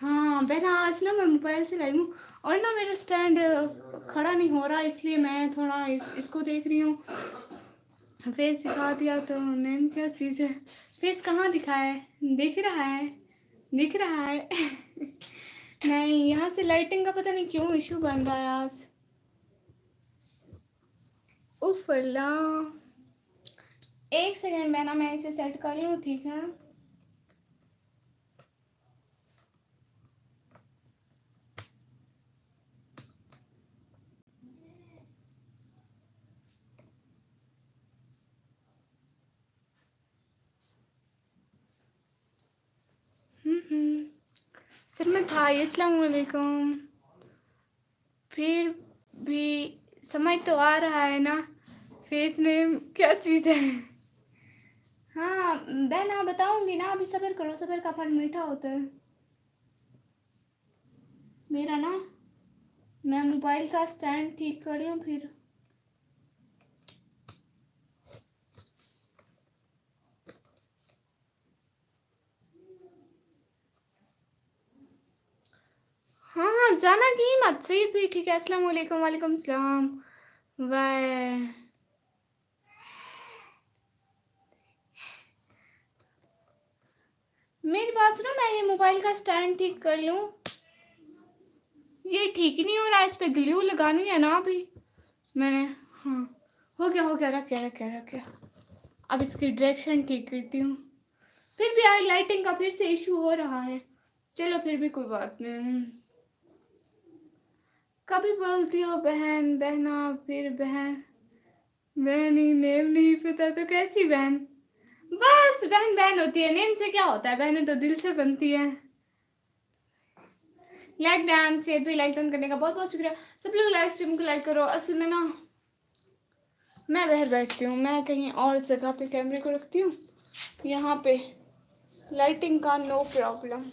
हाँ बहना, आज ना मैं मोबाइल से लाई हूँ और ना मेरा स्टैंड खड़ा नहीं हो रहा, इसलिए मैं थोड़ा इसको देख रही हूँ। फेस दिखा दिया तो नेम क्या चीज़ है? फेस कहाँ दिखा है? दिख रहा है, दिख रहा है। नहीं, यहाँ से लाइटिंग का पता नहीं क्यों इशू बन रहा है आज। उफ अल्लाह, एक सेकेंड बहना, मैं इसे सेट कर लूँ, ठीक है? सर मैं भाई, अस्सलाम वालेकुम। फिर भी समझ तो आ रहा है ना फेस नेम क्या चीज़ है? हाँ बहना, बताऊंगी ना, अभी सब्र करो, सब्र का फल मीठा होता है। मेरा ना, मैं मोबाइल का स्टैंड ठीक कर लूँ फिर। हाँ हाँ, जाना की मत, सईद भी ठीक है। अस्सलाम वालेकुम। वालेकुम सलाम। वाह, मेरी बात सुनो, मैं ये मोबाइल का स्टैंड ठीक कर लूँ। ये ठीक ही नहीं हो रहा है, इस पे ग्लू लगानी है ना अभी मैंने। हाँ, हो गया हो गया, रख गया रख गया रख गया। अब इसकी डायरेक्शन ठीक करती हूँ। फिर भी यार लाइटिंग का फिर से इशू हो रहा है। चलो फिर भी कोई बात नहीं। कभी बोलती हो बहन बहना, फिर बहन बहन ही नेम नहीं पता तो कैसी बहन? बस बहन बहन होती है, नेम से क्या होता है? बहनें तो दिल से बनती है। लाइक डांस, ये भी लाइक डन करने का बहुत बहुत शुक्रिया। सब लोग लाइव स्ट्रीम को लाइक करो। असल में ना मैं बाहर बैठती हूँ, मैं कहीं और जगह पे कैमरे को रखती हूँ, यहाँ पे लाइटिंग का नो प्रॉब्लम।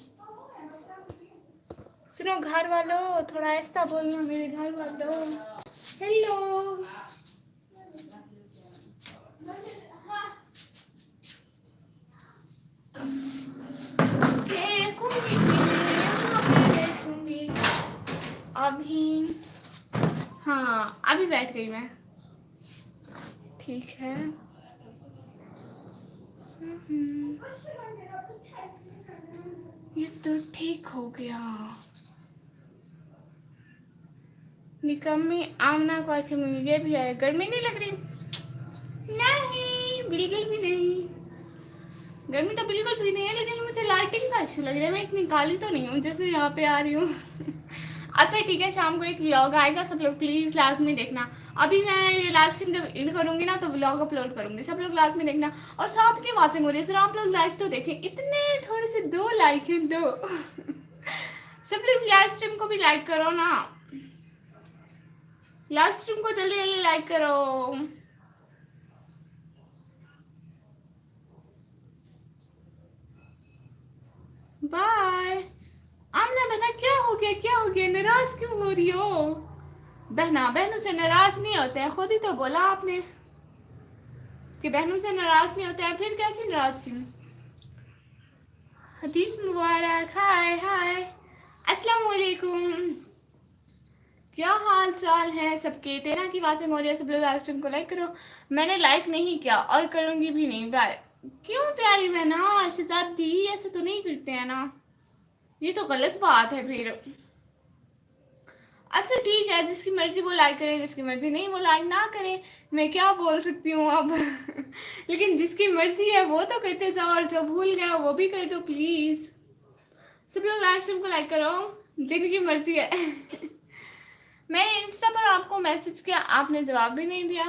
सुनो घर वालों, थोड़ा ऐसा बोलना मेरे घर वालों। हेलो, रखूंगी अभी। हाँ अभी बैठ गई मैं, ठीक है। ये तो ठीक हो गया। निकम्मी आमना को ये भी है। गर्मी नहीं लग रही? नहीं बिल्कुल भी नहीं, गर्मी तो बिल्कुल भी नहीं है, लेकिन मुझे लाइटिंग का इशू लग रहा है। मैं इतनी काली तो नहीं हूँ जैसे यहाँ पे आ रही हूँ। अच्छा ठीक है, शाम को एक व्लॉग आएगा, सब लोग प्लीज़ लास्ट में देखना। अभी मैं ये लाइव स्ट्रीम जब इन करूँगी ना तो व्लॉग अपलोड करूँगी, सब लोग लास्ट में देखना। और साथ की वॉचिंग हो रही है सर, आप लोग लाइक तो देखें, इतने थोड़े से 2 लाइक हैं, 2। सब लोग लाइव स्ट्रीम को भी लाइक करो ना, लाइव स्ट्रीम को जल्दी जल्दी लाइक करो। बाय। आमना बहना, क्या हो गया क्या हो गया, नाराज क्यों हो रही हो? बहना बहनों से नाराज नहीं होते हैं, खुद ही तो बोला आपने कि बहनों से नाराज नहीं होते हैं, फिर कैसे नाराज क्यों? हदीस मुबारक। हाय हाय, अस्सलाम वालेकुम। क्या हाल चाल है सबके? तेरा की वाचिंग हो रही है, सब लोग लाइव स्ट्रीम को लाइक करो। मैंने लाइक नहीं किया और करूंगी भी नहीं। बाय। क्यों प्यारी बहना, शहजादी ऐसे तो नहीं करते हैं ना, ये तो गलत बात है फिर। अच्छा ठीक है, जिसकी मर्जी वो लाइक करे, जिसकी मर्जी नहीं वो लाइक ना करे, मैं क्या बोल सकती हूँ अब। लेकिन जिसकी मर्जी है वो तो करते जाओ, और जो भूल गया वो भी कर दो प्लीज। सब लोग लाइव स्ट्रीम को लाइक करो, जिनकी मर्जी है। मैंने इंस्टा पर आपको मैसेज किया, आपने जवाब भी नहीं दिया।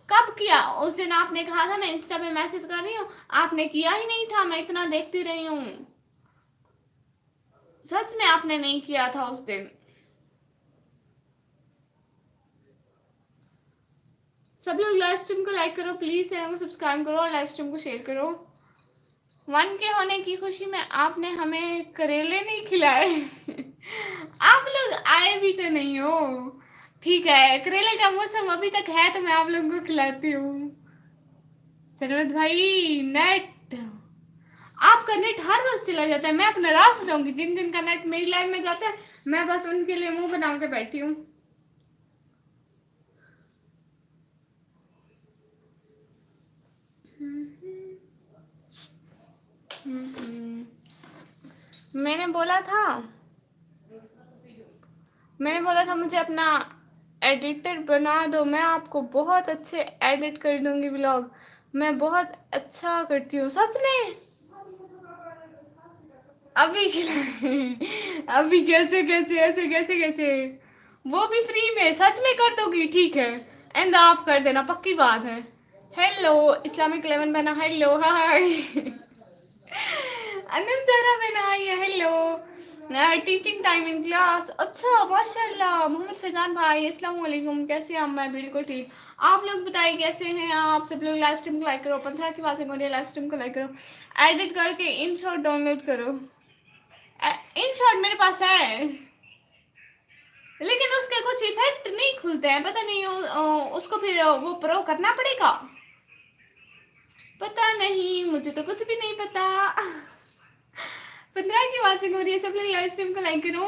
कब किया? उस दिन आपने कहा था मैं इंस्टा पे मैसेज कर रही हूँ, आपने किया ही नहीं था, मैं इतना देखती रही हूँ। सच में आपने नहीं किया था उस दिन। सब लोग लाइव स्ट्रीम को लाइक करो प्लीज, चैनल को सब्सक्राइब करो और लाइव स्ट्रीम को शेयर करो। 1 के होने की खुशी में आपने हमें करेले नहीं खिलाए। आप लोग आए भी तो नहीं हो। ठीक है, करेले का मौसम अभी तक है तो मैं आप लोगों को खिलाती हूँ। सरमत भाई नेट, आप आपका नेट हर वक्त चला जाता है, मैं अब नाराज हो जाऊंगी। जिन जिन का नेट मेरी लाइफ में जाता है मैं बस उनके लिए मुंह बना के बैठी हूँ। मैंने बोला था मुझे अपना एडिटर बना दो, मैं आपको बहुत अच्छे एडिट कर दूंगी व्लॉग, मैं बहुत अच्छा करती हूँ सच में। अभी अभी कैसे कैसे ऐसे कैसे कैसे, वो भी फ्री में, सच में कर दोगी? ठीक है, एंड आप कर देना, पक्की बात है। हेलो इस्लामिक 11 बना, हेलो हाय। अनम जरा बना आई है, hello. Teaching time in class, अच्छा माशाल्लाह। मोहम्मद फैजान भाई अस्सलाम वालेकुम, कैसे हैं? मैं बिल्कुल ठीक। आप लोग बताइए कैसे हैं आप सब लोग? लाइव स्ट्रीम को लाइक करो, 15 की बात हो रही है, लाइव स्ट्रीम को लाइक करो, एडिट करके इन शॉर्ट डाउनलोड करो। इन शॉर्ट मेरे पास है, लेकिन उसके कुछ इफेक्ट नहीं खुलते हैं, पता नहीं उसको फिर वो प्रो करना पड़ेगा, पता नहीं, मुझे तो कुछ भी नहीं पता। 15 की वाचिंग हो रही है, सब लोग लाइव स्ट्रीम को लाइक करो।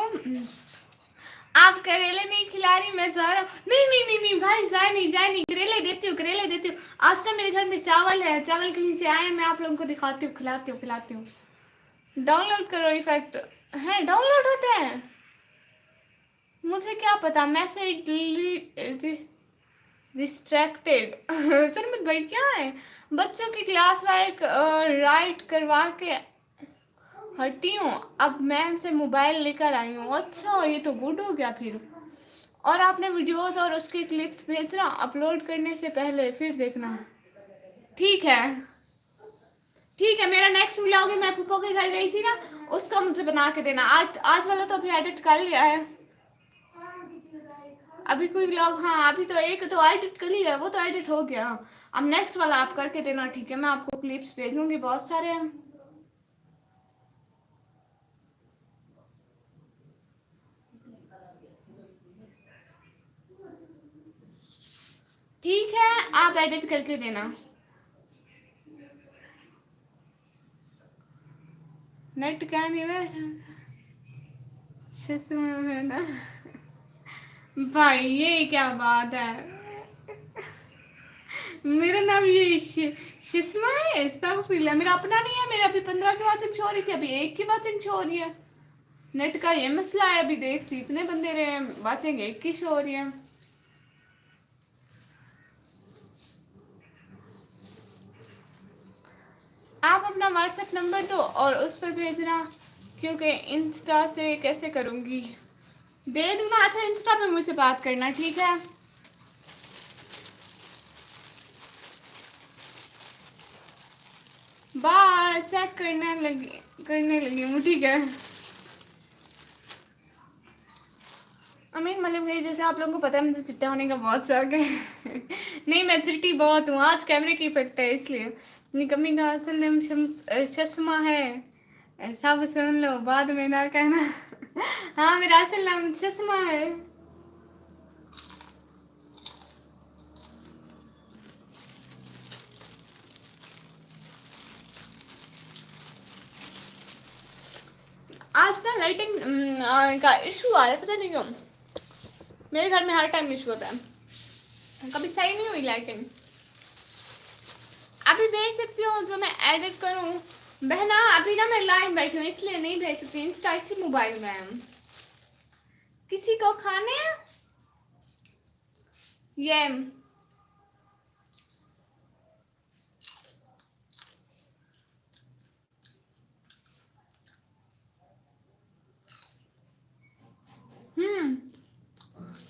आप करेले नहीं खिला रही, मैं जा रहा हूँ। नहीं नहीं नहीं नहीं भाई, जाए नहीं, करेले देती हूँ, करेले देती हूँ। आज ना मेरे घर में चावल है, चावल कहीं से आए, मैं आप लोगों को दिखाती हूँ, खिलाती हूँ। डाउनलोड करो, इफेक्ट है, डाउनलोड होते हैं, मुझे क्या पता। Message distracted. सरमत भाई क्या है? बच्चों की क्लास वर्क राइट करवा के हटी हूँ, अब मैम से मोबाइल लेकर आई हूँ। अच्छा ये तो गुड हो गया फिर। और आपने वीडियोस और उसके क्लिप्स भेजना अपलोड करने से पहले, फिर देखना। ठीक है ठीक है, मेरा नेक्स्ट व्लॉग है, मैं पुप्पो के घर गई थी ना, उसका मुझे बना के देना। आज वाला तो अभी एडिट कर लिया है, अभी कोई व्लॉग, हाँ अभी तो एक तो एडिट कर लिया, वो तो एडिट हो गया। अब नेक्स्ट वाला आप करके देना, ठीक है? मैं आपको क्लिप्स भेज दूंगी, बहुत सारे हैं। ठीक है, आप एडिट करके देना। नेट क्या नहीं है ना भाई, ये क्या बात है? मेरा नाम ये शिस्मा है, सब फील है, मेरा अपना नहीं है। मेरा अभी 15 की वाचिंग शो हो रही थी, अभी 1 की वाचिंग शो हो रही है। नेट का ये मसला है, अभी देख ली इतने बंदे रहे, वाचिंग 1 की शो हो रही है। आप अपना व्हाट्सएप नंबर दो और उस पर भेजना, क्योंकि इंस्टा से कैसे करूँगी? दे दूँगा। अच्छा इंस्टा पे मुझसे बात करना, ठीक है? बात चेक करने लगी हूँ, ठीक है? अमीन मलिक भाई, जैसे आप लोगों को पता है मुझे चिट्टा होने का बहुत शौक है। नहीं मैं चिट्टी बहुत हूँ, आज कैमरे की इफेक्ट है इसलिए। निकम्मी का असल नाम चश्मा है, ऐसा भी सुन लो, बाद में ना कहना। हाँ मेरा असल नाम चश्मा है। आज ना लाइटिंग का इशू आ रहा है, पता नहीं क्यों। मेरे घर में हर टाइम इशू होता है, कभी सही नहीं हुई लाइटिंग। अभी भेज सकती हूँ जो मैं एडिट करूँ बहना, अभी ना मैं लाइव बैठी हूँ इसलिए नहीं भेज सकती। इंस्टा इसी मोबाइल में। किसी को खाने ये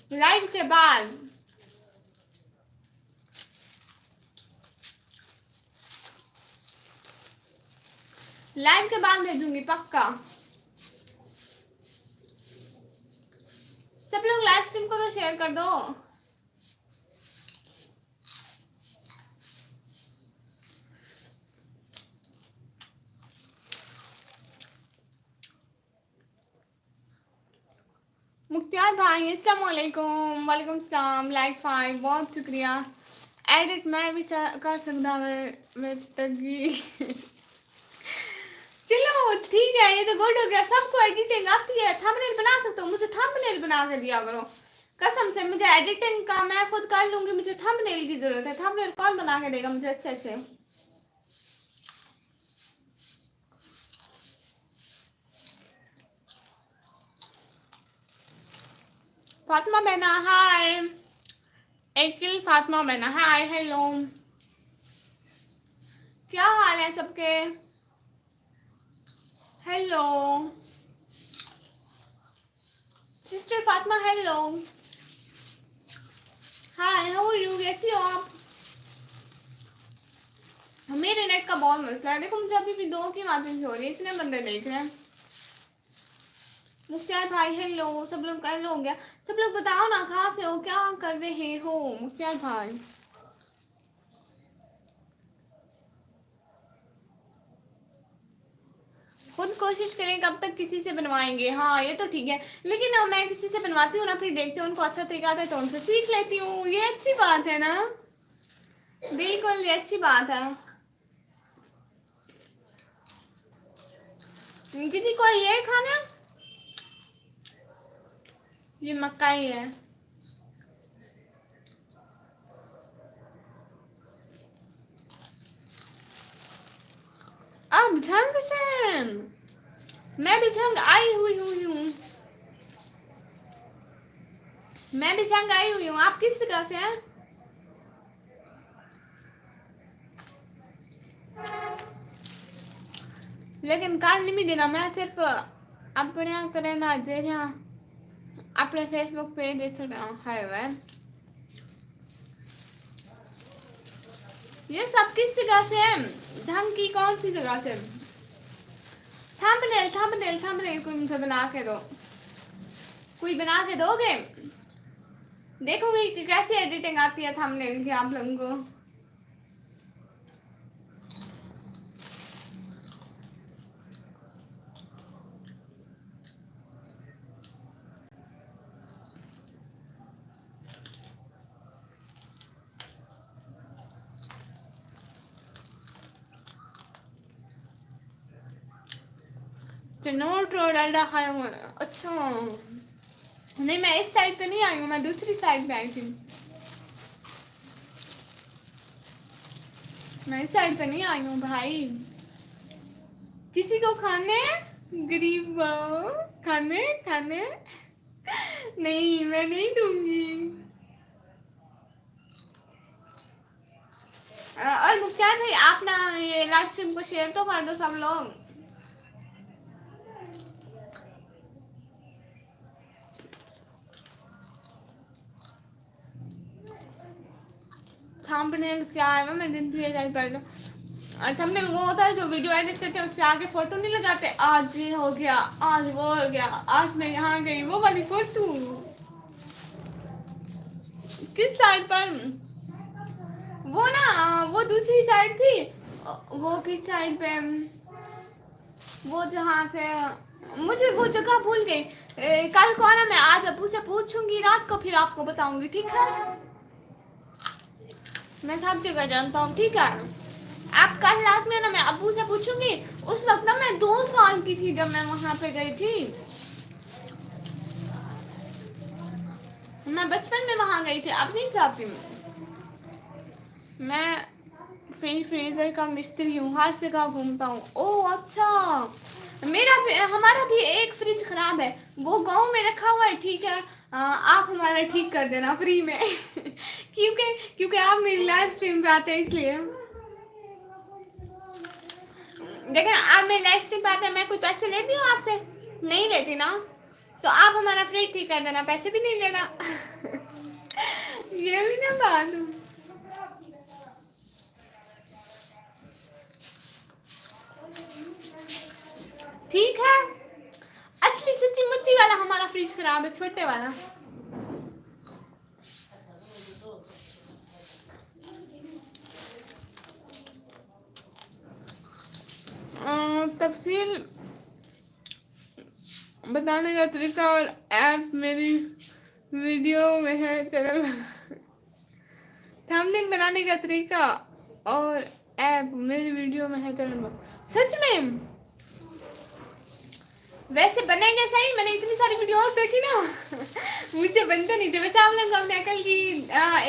लाइव के बाद भेजूंगी पक्का। सब लोग लाइव स्ट्रीम को तो शेयर कर दो। मुख्तियार भाई अस्सलाम वालेकुम। वालेकुम सलाम। लाइक 5 बहुत शुक्रिया। एडिट मैं भी कर सकता मैं तगी। ठीक है, ये तो गुड हो गया। सबको एडिटिंग आती है, थंबनेल बना सकते हो, मुझे थंबनेल बना के दिया करो कसम से। मुझे एडिटिंग का मैं खुद कर लूंगी, मुझे थंबनेल की जरूरत है। थंबनेल कौन बना के देगा मुझे अच्छे अच्छे? फातिमा बहना हाय, एकिल फातिमा बहना हाय, हेलो, क्या हाल है सबके? Hello sister Fatima, hello hi, how are you, कैसी हो आप? मेरे नेट का बहुत मसला है, देखो मुझे अभी भी 2 की मात्रा हो रही है, इतने बंदे देख रहे हैं। मुख्तार भाई हेलो, सब लोग कल हो गया। सब लोग बताओ ना कहाँ से हो, क्या कर रहे हो मुख्तार भाई? खुद कोशिश करें, कब तक किसी से बनवाएंगे? हाँ ये तो ठीक है, लेकिन मैं किसी से बनवाती हूँ ना, फिर देखती हूँ उनको अच्छा तरीका आता है तो उनसे सीख लेती हूँ, ये अच्छी बात है ना। बिल्कुल ये अच्छी बात है। किसी को ये खाना, ये मक्काई है। अब झंग से मैं भी झंग आई हुई हूँ, मैं भी झंग आई हुई हूँ। आप किस जगह से हैं? लेकिन कर नहीं देना, मैं सिर्फ अपने करें ना जे अपने फेसबुक पेज है वह। ये सब किस जगह से है? झंग की कौन सी जगह से? थंबनेल थंबनेल थंबनेल कोई मुझे बना के दो, कोई बना के दोगे? देखोगे कि कैसी एडिटिंग आती है थंबनेल की आप लोगों को। चनोट डालडा खाया हुआ। अच्छा नहीं, मैं इस साइड पे नहीं आई हूँ, मैं दूसरी साइड पे आई थी। मैं इस साइड पे नहीं आई हूँ भाई। किसी को खाने, गरीब खाने खाने नहीं, मैं नहीं दूंगी। और मुख्तार भाई आप ना ये लाइव स्ट्रीम को शेयर तो कर दो सब लोग। थंबनेल क्या है, मैं दिन से टाइप कर दूं। और थंबनेल वो होता है जो वीडियो एडिट करते हैं, उससे आगे फोटो नहीं लगाते, आज ये हो गया, आज वो हो गया, आज मैं यहाँ गई, वो वाली फोटो। किस साइड पर? वो ना वो दूसरी साइड थी, वो किस साइड पे, वो जहाँ से मुझे वो जगह भूल गई। कल को ना मैं आज अबू से पूछूंगी रात को, फिर आपको बताऊंगी, ठीक है? मैं सब जगह जानता हूँ, ठीक है? आप कल रात में ना मैं अबू से पूछूंगी। उस वक्त ना मैं 2 साल की थी जब मैं वहां पे गई थी, मैं बचपन में वहां गई थी, अब नहीं चाहती मैं फ्रीजर का मिस्त्री हूँ, हर जगह घूमता हूँ। ओह अच्छा, मेरा भी, हमारा भी एक फ्रिज खराब है, वो गांव में रखा हुआ है, ठीक है? आप हमारा ठीक कर देना फ्री में क्योंकि क्योंकि आप मेरी लाइव स्ट्रीम पे आते हैं इसलिए। लेकिन आप मेरी लाइव स्ट्रीम पे आते हैं, मैं कोई पैसे लेती हूँ आपसे? नहीं लेती ना, तो आप हमारा फ्रिज ठीक कर देना, पैसे भी नहीं लेना ये भी ना बात। ठीक है, असली सच्ची मुच्ची वाला हमारा फ्रिज खराब है, छोटे वाला। तफसील बताने का तरीका और ऐप मेरी वीडियो में है, चैनल थंबनेल बनाने का तरीका और ऐप मेरी वीडियो में है चैनल। सच में वैसे बनेंगे सही, मैंने इतनी सारी वीडियोस देखी ना मुझे बनते नहीं थे। वैसे आप लोग अपने अकल की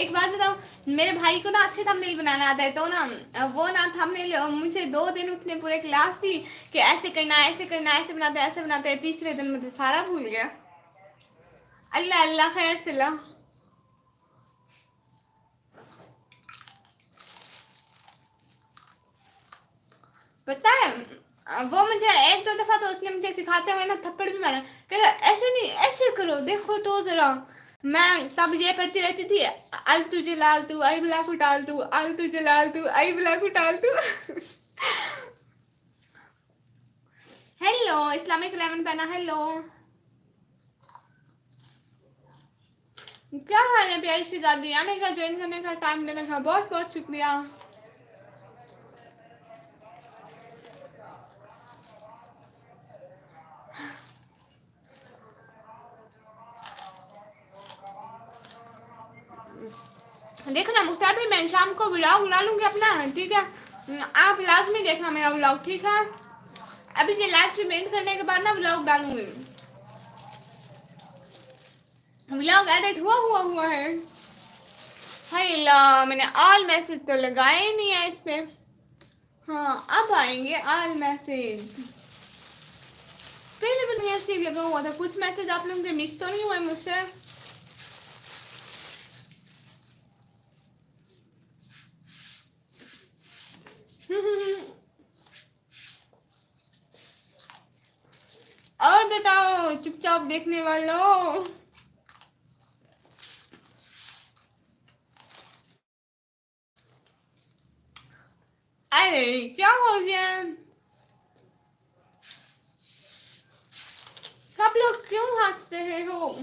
एक बात बताओ, मेरे भाई को ना अच्छे थंबनेल बनाना आता है, तो ना वो ना थंबनेल मुझे 2 दिन उसने पूरे क्लास थी कि ऐसे करना है, ऐसे करना है, ऐसे बनाते हैं, तीसरे दिन मुझे सारा भूल गया। अल्लाह अल्लाह खैर सिला। पता है वो मुझे 1-2 दफा तो उसने मुझे सिखाते हुए ना थप्पड़ भी मारा, कह रहा ऐसे नहीं ऐसे करो, देखो तो जरा। मैं तब ये पढ़ती रहती थी, अल तुझे लाल तू आई बुला कुटाल तू, अल तुझे लाल तू आई बुला कुटाल तू हेलो इस्लामिक 11 पहना, हेलो क्या हाल है प्यारी सी दादी, आने का, ज्वाइन करने का, टाइम देने का बहुत बहुत शुक्रिया। देखो ना मुख्तार भाई, मैं शाम को ब्लॉग डालूंगी अपना, ठीक है? आप लाजमी देखना मेरा ब्लॉग, ठीक है? अभी ये लाइव स्ट्रीम एंड करने के बाद ना ब्लॉग डालूंगी। ब्लॉग एडिट हुआ है। हाय ला, मैंने ऑल मैसेज तो लगाए ही नहीं है इस पे। हाँ अब आएंगे ऑल मैसेज। पहले भी मैसेज लगा हुआ था, कुछ मैसेज आप लोगों के मिस तो नहीं हुए मुझसे? और बताओ चुपचाप देखने वालों। अरे क्या हो गया, सब लोग क्यों हंस रहे हो?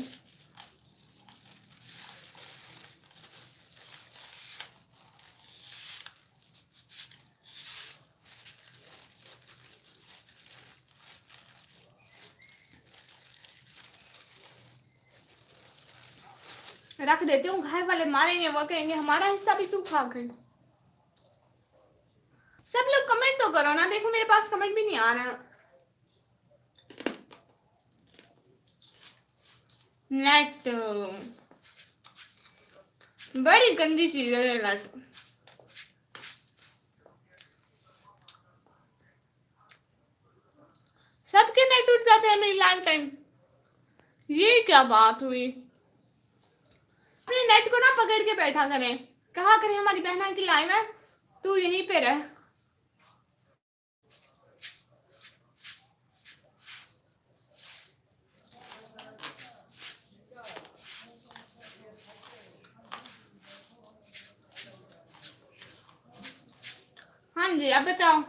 रख देती हूँ, घर वाले मारेंगे, वो कहेंगे हमारा हिस्सा भी तू खा गई। सब लोग कमेंट तो करो ना, देखो मेरे पास कमेंट भी नहीं आ रहा। नेट बड़ी गंदी चीज है नेट। सबके नेट उठ जाते हैं मेरी लाइफ टाइम, ये क्या बात हुई? अपने नेट को ना पकड़ के बैठा करें, कहा करें हमारी बहना की लाइव है, तू यहीं पे रह। हाँ जी अब बताओ।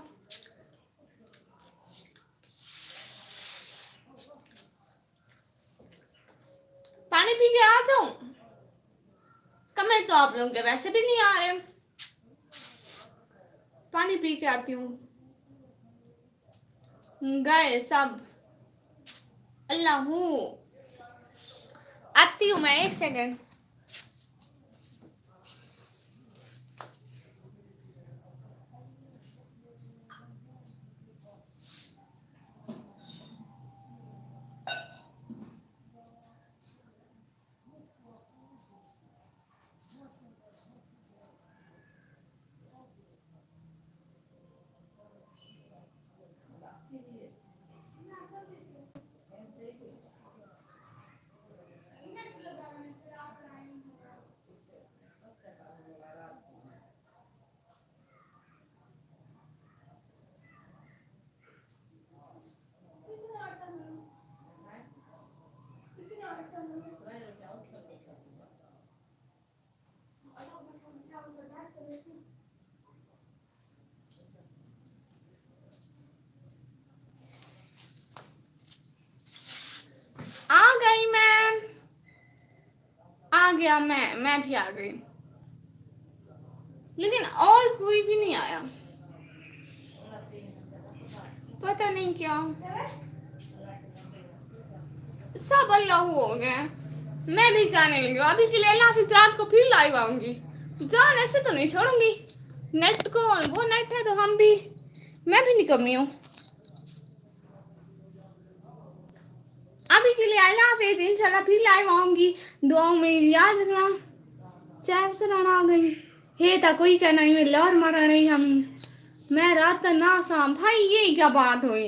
पानी पी के आ जाऊं? कमेंट तो आप लोगों के वैसे भी नहीं आ रहे, पानी पी के आती हूँ। गए सब, अल्लाह हूँ, आती हूँ मैं, 1 सेकंड। आ गई मैं, आ गया मैं भी आ गई, लेकिन और कोई भी नहीं आया, पता नहीं क्या। सब अल्लाह हो गए, मैं भी जाने लगी हूँ। अभी के लिए अल्लाह हाफिज़, रात को फिर लाइव आऊंगी, जान ऐसे तो नहीं छोड़ूंगी नेट को, वो नेट है तो हम भी, मैं भी निकम्मी हूँ। अल्लाह हाफिज़, इंशाल्लाह फिर लाइव आऊंगी, दुआओं में याद रखना। चाय कराना आ गई हे था कोई क्या नहीं मिला और मरा नहीं हमें, मैं रात ना शाम भाई ये क्या बात हुई।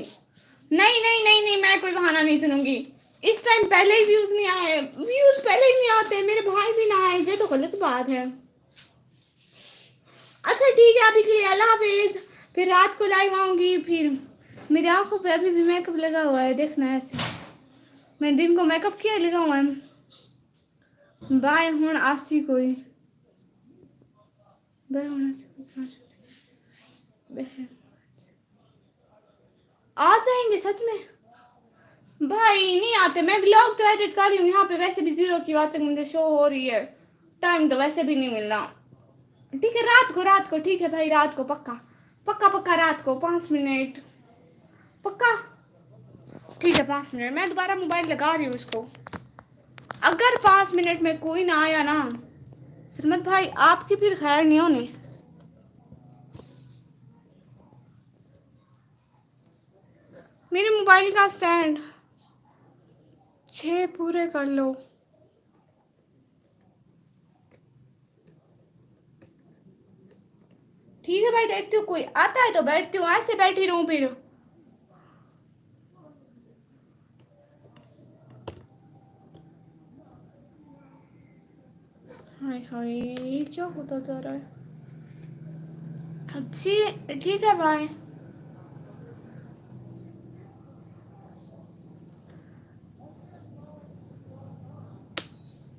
नहीं नहीं नहीं नहीं, मैं कोई बहाना नहीं सुनूंगी। इस टाइम पहले ही व्यूज नहीं आए, व्यूज पहले ही नहीं आते, मेरे भाई भी ना आए, ये तो गलत बात है। अच्छा ठीक है, अभी के लिए अल्लाह हाफिज, फिर रात को लाइव आऊंगी। फिर मेरी आंखों पे अभी भी मेकअप लगा हुआ है, देखना ऐसे मैं दिन को मेकअप किया लगा हुआ है। बाय हूँ आसी कोई आ जाएंगे सच में भाई, नहीं आते। मैं ब्लॉग तो एडिट कर लूँ, यहाँ पे वैसे भी 0 की वाचिंग मुझे शो हो रही है, टाइम तो वैसे भी नहीं मिल रहा। ठीक है रात को ठीक है भाई, रात को पक्का पक्का पक्का, रात को 5 मिनट पक्का। ठीक है 5 मिनट, मैं दोबारा मोबाइल लगा रही हूँ इसको। अगर 5 मिनट में कोई ना आया ना सरमत भाई, आपकी फिर खैर नहीं होनी। मेरे मोबाइल का स्टैंड 6 पूरे कर लो। ठीक है भाई, देखती हूँ कोई आता है तो बैठती हूँ, ऐसे बैठी रहूं फिर। हाय हाय क्या होता जा रहा है। अच्छी ठीक है भाई,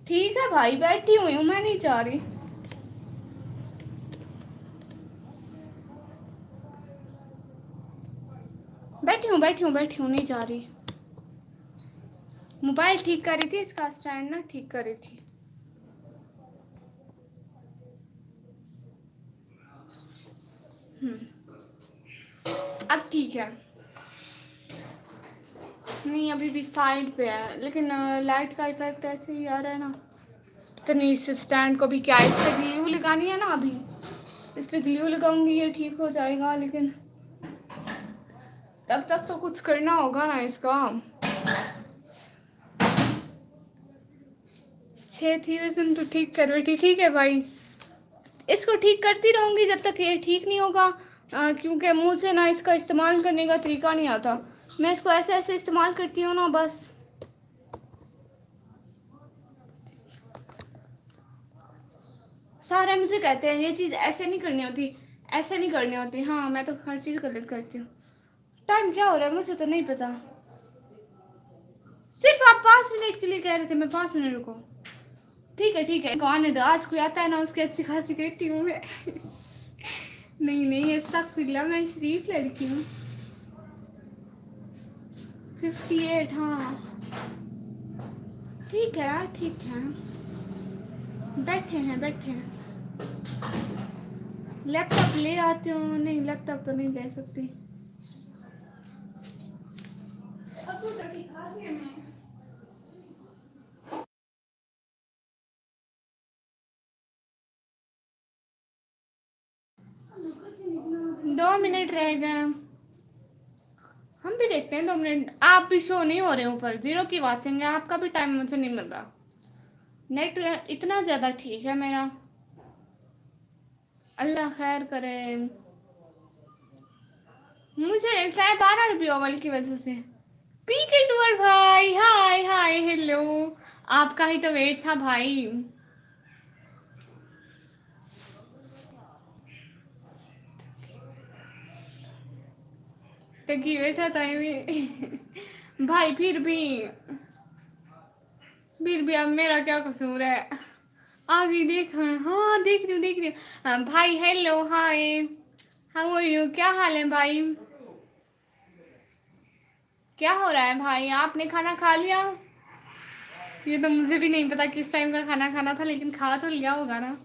ठीक है भाई, बैठी हुई हूँ, मैं नहीं जा रही। बैठी हूँ नहीं जा रही। मोबाइल ठीक कर रही थी, इसका स्टैंड ना ठीक कर रही थी। अब ठीक है। नहीं अभी भी साइड पे है, लेकिन लाइट का इफेक्ट ऐसे ही आ रहा है ना। इतनी इस स्टैंड को भी क्या इस पे ग्लू लगानी है ना, अभी इस पे ग्लू लगाऊंगी ये ठीक हो जाएगा, लेकिन तब तक तो कुछ करना होगा ना इसका। 6 थी वैसे तो ठीक कर बैठी। ठीक है भाई, इसको ठीक करती रहूंगी जब तक ये ठीक नहीं होगा, क्योंकि मुझे ना इसका इस्तेमाल करने का तरीका नहीं आता। मैं इसको ऐसे ऐसे इस्तेमाल करती हूँ ना बस। सारे मुझे कहते हैं ये चीज़ ऐसे नहीं करनी होती, ऐसे नहीं करनी होती। हाँ मैं तो हर चीज़ गलत करती हूँ। टाइम क्या हो रहा है मुझे तो नहीं पता, सिर्फ आप 5 मिनट के लिए कह रहे थे, मैं 5 मिनट रुको। ठीक है आने दो, आज कोई आता है ना उसकी अच्छी खासी कहती हूँ मैं। नहीं नहीं ऐसा फिर मैं शरीफ लड़की हूँ। 58 हाँ ठीक है यार, ठीक है बैठे हैं। लैपटॉप ले आती हूँ, नहीं लैपटॉप तो नहीं ले सकती। अब 2 मिनट रह गए, हम भी देखते हैं 2 मिनट। आप भी शो नहीं हो रहे ऊपर, 0 की वाचिंग है, आपका भी टाइम मुझे नहीं मिल रहा। नेट इतना ज़्यादा ठीक है मेरा, अल्लाह खैर करे। मुझे लगता है 12 रुपये वाली की वजह से। पीके टूर भाई, हाय हाय हेलो, आपका ही तो वेट था भाई। तो की वेट था टाइम ही। भाई फिर भी अब मेरा क्या कसूर है। आगे देख, हाँ देख रही हूँ। भाई hello hi, how are you, क्या हाल है भाई, क्या हो रहा है भाई, आपने खाना खा लिया। ये तो मुझे भी नहीं पता किस टाइम का खाना खाना था, लेकिन खा तो लिया होगा ना।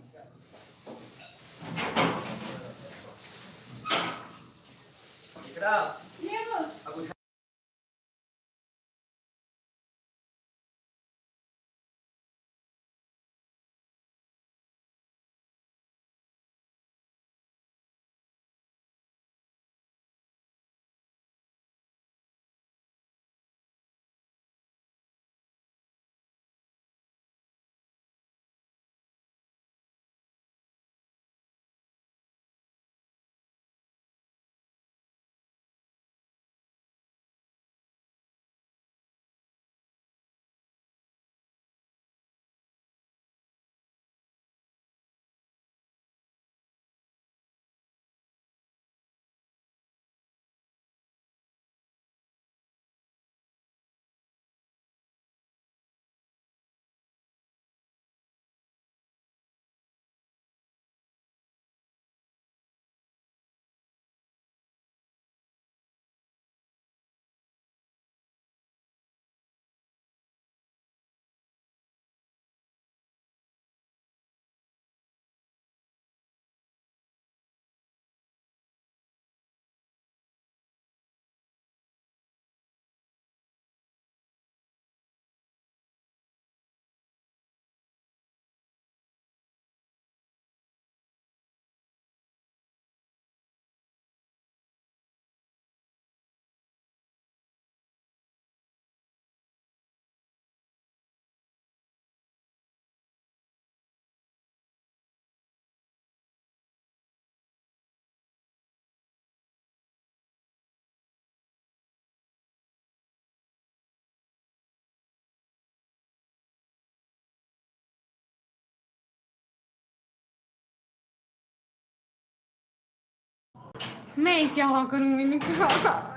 मैं क्या करूँ, मैंने कहा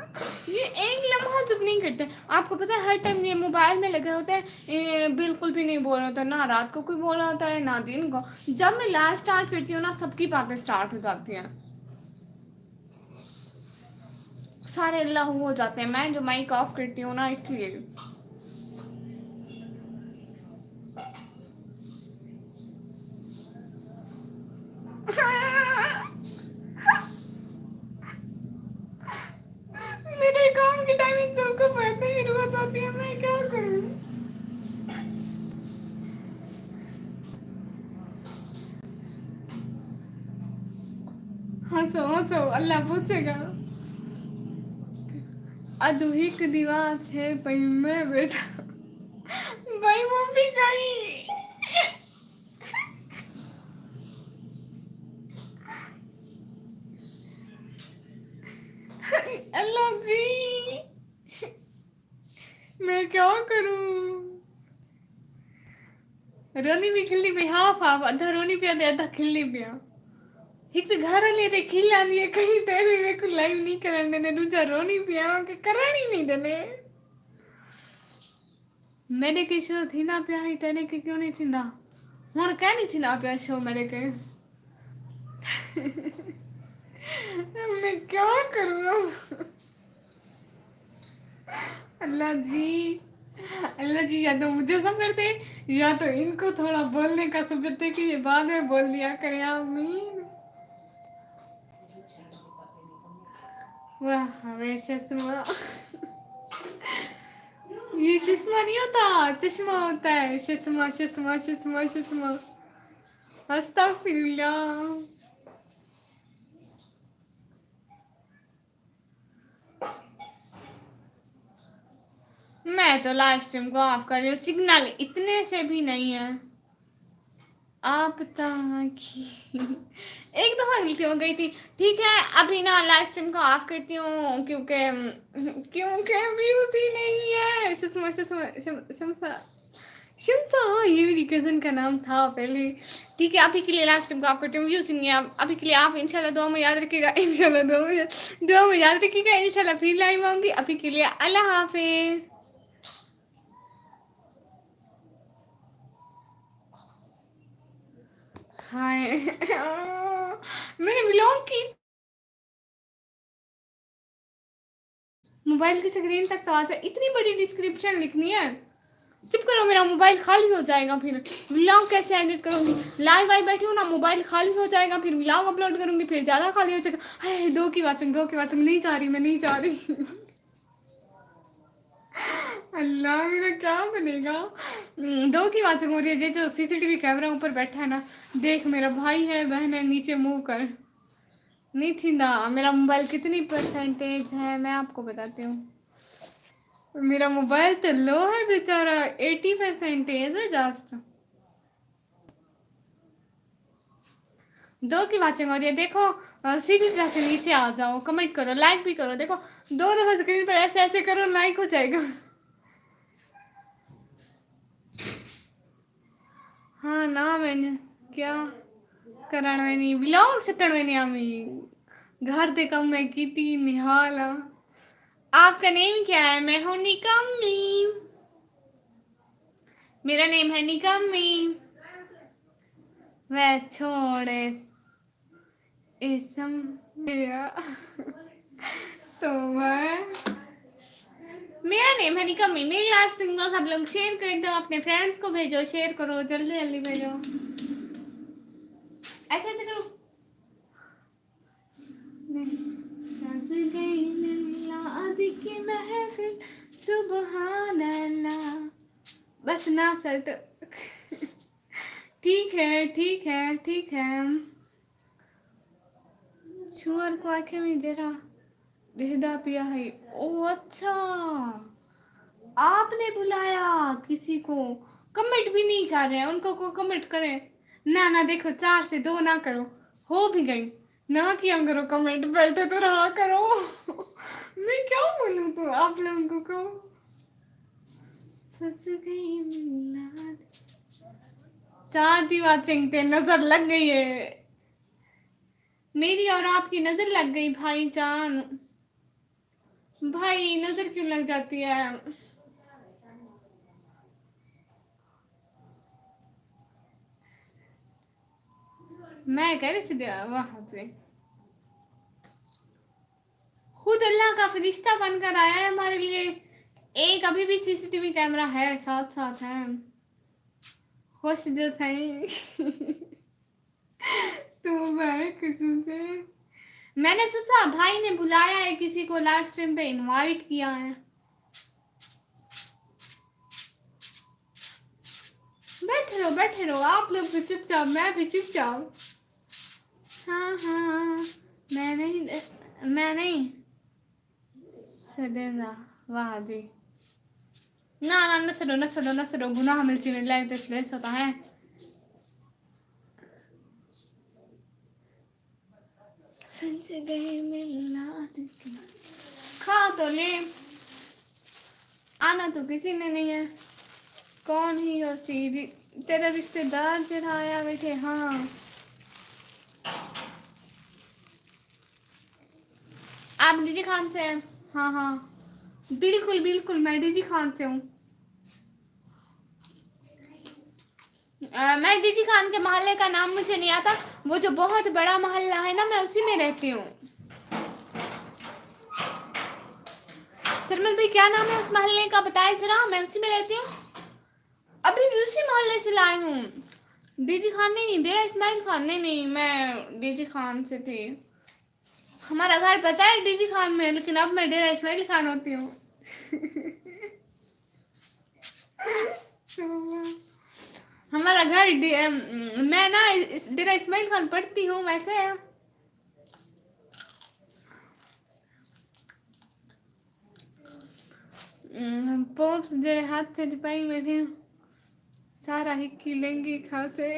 ये एक लम्हा चुप नहीं करते। आपको पता है हर टाइम ये मोबाइल में लगे होते हैं, बिल्कुल भी नहीं बोल रहा होता, ना रात को कोई बोल रहा होता है ना दिन को। जब मैं लाइव स्टार्ट करती हूँ ना, सबकी बातें स्टार्ट हो जाती हैं, सारे अल्लाह हो जाते हैं। मैं जो माइक ऑफ करती हूँ ना, इसलिए मेरे काम की टाइमिंग सबको पढ़ते ही शुरू हो जाती है, मैं क्या करूँ। हंसो हंसो, अल्लाह पूछेगा। अधुहिक दीवा छे पई में बेटा, भाई वो भी गई। अल्लाह जी, मैं क्या करूं। रोनी भी खिल्ली पे हाफ हाफ, अधा रोनी पे अधा खिल्ली पे। एक तो घर वाले ते खिला दिए कहीं, तो भी मेरे को लाइव नहीं करने देने, दूसरा रोनी पे के करण ही नहीं देने। मैंने के शो थी ना पिया ही, तेने के क्यों नहीं थी ना, हुन क्या नहीं थी ना पिया शो मेरे के। मैं क्या करूं अब। अल्लाह जी, अल्लाह जी, या तो मुझे सब्र दे, या तो इनको थोड़ा बोलने का सब्र दे कि ये बाद में बोल लिया करे। आमीन। वाह हमें चश्मा, ये चश्मा नहीं होता, चश्मा होता है, चश्मा चश्मा चश्मा चश्मा। अस्तगफिरुल्लाह। मैं तो लाइव स्ट्रीम को ऑफ कर रही हूँ, सिग्नल इतने से भी नहीं है। आप की एक दफा गलती हो गई थी। ठीक है, अभी ना लाइव स्ट्रीम को ऑफ करती हूँ, क्योंकि क्योंकि व्यूज ही नहीं है। शम्सा शम्सा शम्सा, हाँ ये मेरी कजन का नाम था पहले। ठीक है, अभी के लिए लाइव स्ट्रीम को ऑफ करती हूँ, व्यूज नहीं है अभी के लिए। आप इंशाल्लाह दुआ में याद रखिएगा, इंशाल्लाह दुआ में याद रखिएगा, इंशाल्लाह फिर लाइव आऊंगी। अभी के लिए अल्लाह हाफिज। हाय मैंने बिलोंग की, मोबाइल की स्क्रीन तक तो आ जाए, इतनी बड़ी डिस्क्रिप्शन लिखनी है। चुप करो, मेरा मोबाइल खाली हो जाएगा, फिर व्लॉग कैसे एडिट करूंगी। लाइव वाइव बैठी हूँ ना, मोबाइल खाली हो जाएगा, फिर व्लॉग अपलोड करूंगी, फिर ज्यादा खाली हो जाएगा। हाय दो की बात नहीं चाह रही, मैं नहीं चाह रही। अल्लाह मेरा क्या बनेगा। दो की बात हो रही है, जो सीसीटीवी कैमरा ऊपर बैठा है ना, देख मेरा भाई है बहन है, नीचे मुंह कर। नहीं थी ना, मेरा मोबाइल कितनी परसेंटेज है मैं आपको बताती हूँ। मेरा मोबाइल तो लो है बेचारा, 80% है जस्ट। दो की वाचिंग हो रही है, देखो सीधी तरह से नीचे आ जाओ, कमेंट करो, लाइक भी करो। देखो दो दफा स्क्रीन पर ऐसे ऐसे करो, लाइक हो जाएगा। हाँ ना, मैंने क्या कराना, मैंने ब्लॉग से करवानी आमी घर ते कम मैं की थी निहाला। आपका नेम क्या है? मैं हूँ निकम्मी, मेरा नेम है निकम्मी। वह छोड़े इसम तो मेरा नेम है निकम्मी। मेरी लास्ट रिंग सब लोग शेयर कर दो, अपने फ्रेंड्स को भेजो, शेयर करो, जल्दी जल्दी भेजो, ऐसे ऐसे करो। सज गई मिलाद की महफिल, सुबहान अल्लाह। बस ना सट। ठीक है ठीक है ठीक है। शुअर को आंखें में जरा बेहदा पिया है। ओ अच्छा, आपने बुलाया किसी को, कमेंट भी नहीं कर रहे हैं, उनको को कमेंट करें ना। ना देखो, 4 से 2 ना करो, हो भी गई ना किया करो कमेंट, बैठे तो रहा करो। मैं क्या बोलूं तो आप लोगों को। सच गई मिलाद, 4 दी वाचिंग ते नजर लग गई है। मेरी और आपकी नजर लग गई भाईजान। भाई नजर क्यों लग जाती है? मैं कह रही सीधे वहां से खुद अल्लाह का फरिश्ता बनकर आया है हमारे लिए। एक अभी भी सीसीटीवी कैमरा है, साथ साथ है। खुश जो थे तो मैं कसम से मैंने सोचा भाई ने बुलाया है किसी को, लाइव स्ट्रीम पे इनवाइट किया है। बैठे रहो आप लोग भी चुपचाप, मैं भी चुपचाप। हाँ हाँ मैं नहीं सडेगा। वाह जी। ना न सडो गुनाह मिलती लाइक दिस लेस होता है। संज गए मिला खा तो ले, आना तो किसी ने नहीं है। कौन ही हो सीधी तेरा रिश्तेदार जरा आया बैठे। हाँ आप डीजी खान से हैं? हाँ हाँ बिल्कुल बिल्कुल, मैं डीजी खान से हूँ। मैं डीजी खान के मोहल्ले का नाम मुझे नहीं आता, वो जो बहुत बड़ा मोहल्ला है ना, मैं उसी में रहती हूँ। सरमल भाई क्या नाम है उस मोहल्ले का बताए जरा, मैं उसी में रहती हूँ। अभी भी उसी मोहल्ले से लाई हूँ। डीजी खान नहीं, डेरा इस्माइल खान। नहीं मैं डीजी खान से थी। हमारा घर पता है डीजी खान में, लेकिन अब मैं डेरा इस्माइल खान होती हूँ। हमारा घर मैं ना डेरा इस्माइल खान पढ़ती हूँ वैसे। पोप्स जरे हाथ से पाई बैठे सारा हिक्की लेंगी खाते।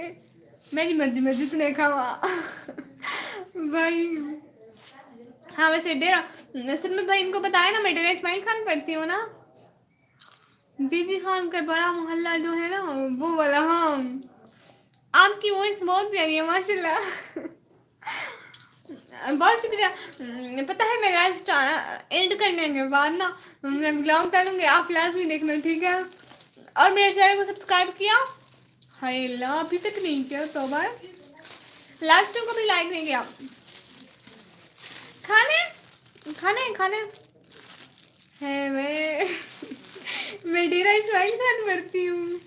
मेरी मर्जी में जितने खावा भाई। हाँ वैसे डेरा सलमान भाई इनको बताया ना, मैं डेरा इस्माइल खान पढ़ती हूँ ना। दीदी खान का बड़ा मोहल्ला जो है ना वो वाला। हाँ आपकी वॉइस बहुत प्यारी है माशाल्लाह। बहुत शुक्रिया। पता है मैं लाइव एंड करने के बाद ना मैं ब्लॉग डालूंगी, आप लाजमी देखना ठीक है। और मेरे चैनल को सब्सक्राइब किया? हाय अल्लाह अभी तक नहीं किया, तो लास्ट टाइम को भी लाइक नहीं किया। खाने खाने खाने है मैं डेरा इस्माइल खान पढ़ती हूँ।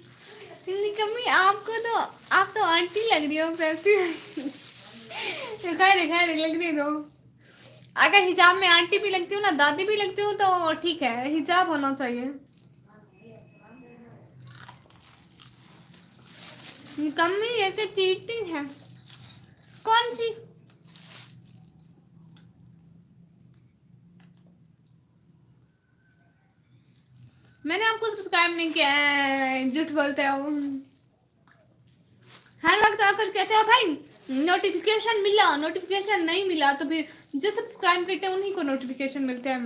कमी आपको तो, आप तो आंटी लग रही हो पैसी। खैर लगने दो। अगर हिजाब में आंटी भी लगती हूँ ना, दादी भी लगती हूँ तो ठीक है, हिजाब होना चाहिए। कमी ऐसे चीटिंग है। कौन सी? मैंने आपको सब्सक्राइब नहीं किया है, झूठ बोलते हो। हर वक्त आकर कहते हो भाई नोटिफिकेशन मिला, नोटिफिकेशन नहीं मिला, तो फिर जो सब्सक्राइब करते हैं उन्हीं को नोटिफिकेशन मिलते हैं।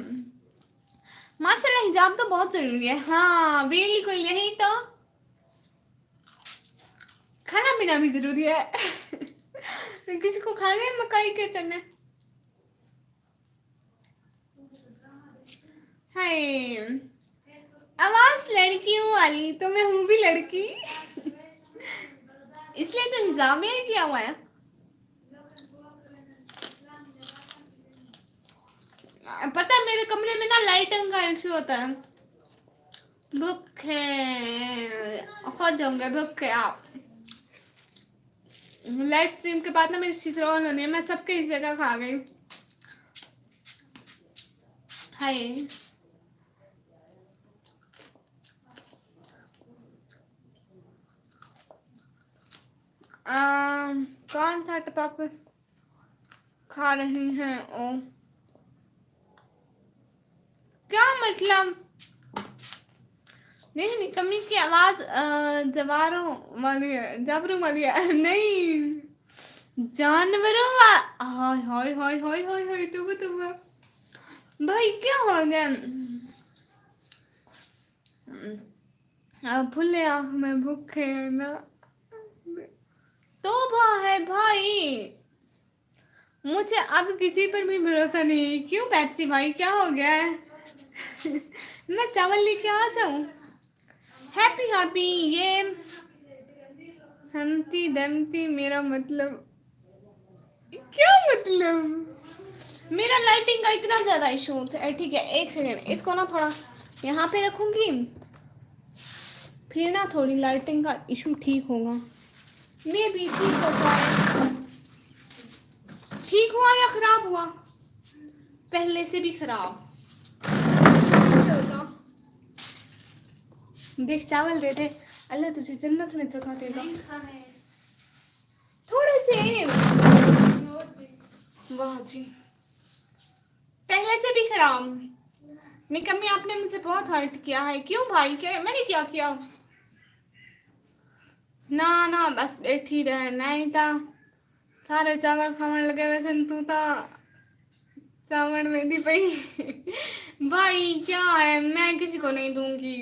माशाल्लाह हिजाब तो बहुत जरूरी है। हाँ बिल्कुल यही तो, खाना पीना भी जरूरी है। तो किसी को खाने में मकाई के चने। हाय आवाज लड़कियों वाली, तो मैं हूँ भी लड़की। इसलिए तो निजाम ही किया हुआ है। पता है मेरे कमरे में ना लाइटिंग का इशू होता है। भूखे हो जाऊंगे, भूखे आप। लाइव स्ट्रीम के बाद ना मेरी चित्रों ने, मैं सबके इस जगह खा गई। हाय कौन सा टपाप खा रही हैं? ओ क्या मतलब? नहीं कमी की आवाज जवारों वाली है, जबरों वाली है। नहीं जानवरों हाय हाय हाय हाय हाय हाय तुम भाई क्या हो गया? फुले आँख में भूखे है ना, तोबा है भाई। मुझे अब किसी पर भी भरोसा नहीं है। क्यों पेप्सी भाई, क्या हो गया है? मैं चावल लेके आ जाऊं? हैप्पी हैप्पी ये हमती डमती मेरा मतलब क्या मतलब? मेरा लाइटिंग का इतना ज्यादा इशू है। ठीक है, एक सेकेंड, इसको ना थोड़ा यहाँ पे रखूंगी, फिर ना थोड़ी लाइटिंग का इशू ठीक होगा। मैं भी ठीक हो जाए। ठीक हुआ या खराब हुआ? पहले से भी खराब। देख चावल दे दे, अल्लाह तुझे जन्नत में जगह देगा। थोड़े से वाह जी, पहले से भी खराब। निकम्मी, आपने मुझे बहुत हर्ट किया है। क्यों भाई, क्या मैंने क्या किया? ना ना बस बैठी रहे, नहीं था सारे चावल खाने लगे वैसे तू तो चावल में दी पई। भाई क्या है, मैं किसी को नहीं दूंगी।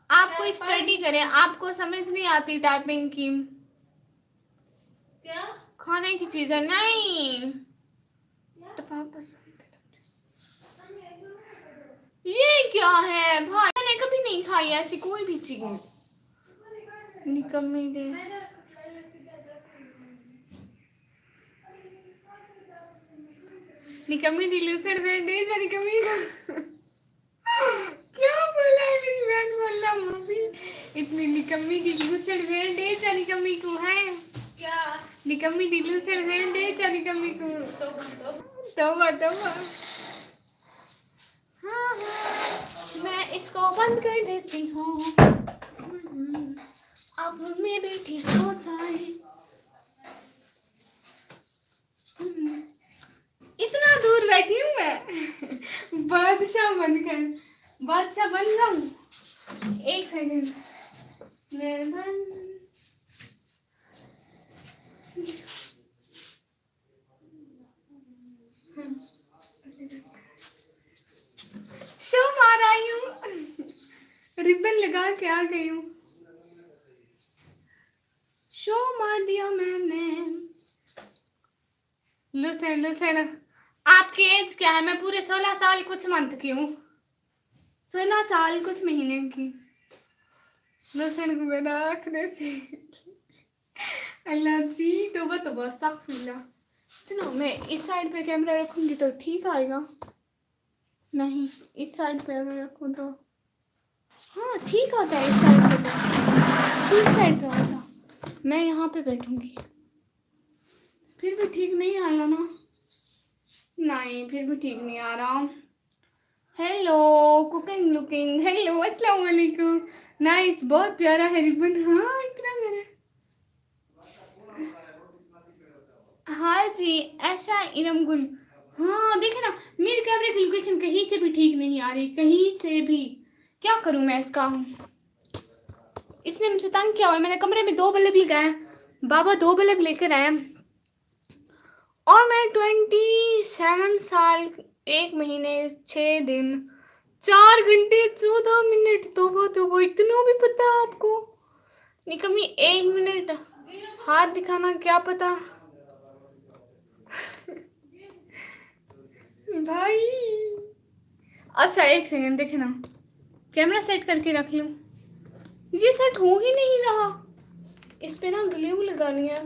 आप कोई स्टडी करें, आपको समझ नहीं आती टाइपिंग की। क्या खाने की चीज है? नहीं तो वापस। ये क्या है भाई, मैंने कभी नहीं खाई ऐसी कोई भी चीज। निकम्मी दे। निकम्मी दिलूसर बैंडेज और निकम्मी का क्या बोला है मेरी बहन? बोलना मम्मी इतनी निकम्मी दिलूसर बैंडेज और निकम्मी को है क्या? निकम्मी दिलूसर बैंडेज और निकम्मी को तोबा तोबा। हाँ हाँ, मैं इसको बंद कर देती हूँ। अब मैं भी ठीक हो जाए। इतना दूर बैठी हूँ मैं। बादशाह बनकर, बादशाह बन जाऊं? एक सेकंड, मैं बन शो मार आई हूँ। रिबन लगा के आ गई हूँ। शो मार दिया मैंने। लुसेन लुसेन, आपकी एज क्या है? मैं पूरे 16 साल कुछ मंथ की हूँ। 16 साल कुछ महीने की। लुसेन को मेरा आँखने से अल्लाह जी, तोबा तोबा अस्तगफिरुल्लाह। सुनो, मैं इस साइड पे कैमरा रखूंगी तो ठीक आएगा? नहीं, इस साइड पे अगर रखूं तो हाँ ठीक आता है। इस साइड पे तो इस साइड पे आता, मैं यहाँ पे बैठूंगी। फिर भी ठीक नहीं आया ना? नहीं, फिर भी ठीक नहीं आ रहा। हेलो कुकिंग लुकिंग, हेलो अस्सलाम वालेकुम। नाइस, बहुत प्यारा है रिबन। हाँ इतना मेरा। हाँ जी, ऐसा इरम गुल। हाँ देखे ना, मेरे कैमरे की लोकेशन कहीं से भी ठीक नहीं आ रही, कहीं से भी। क्या करूं मैं इसका? इसने मुझे तंग किया हुआ है। मैंने कमरे में 2 बल्ब लगाए, बाबा 2 बल्ब लेकर आए, और मैं 27 साल 1 महीने 6 दिन 4 घंटे 14 मिनट। तो वो इतना भी पता है आपको? निकम्मी 1 मिनट हाथ दिखाना, क्या पता? भाई अच्छा एक सेकंड, देखे ना, कैमरा सेट करके रख लूं। ये सेट हो ही नहीं रहा। इस पे ना ग्लू लगानी है।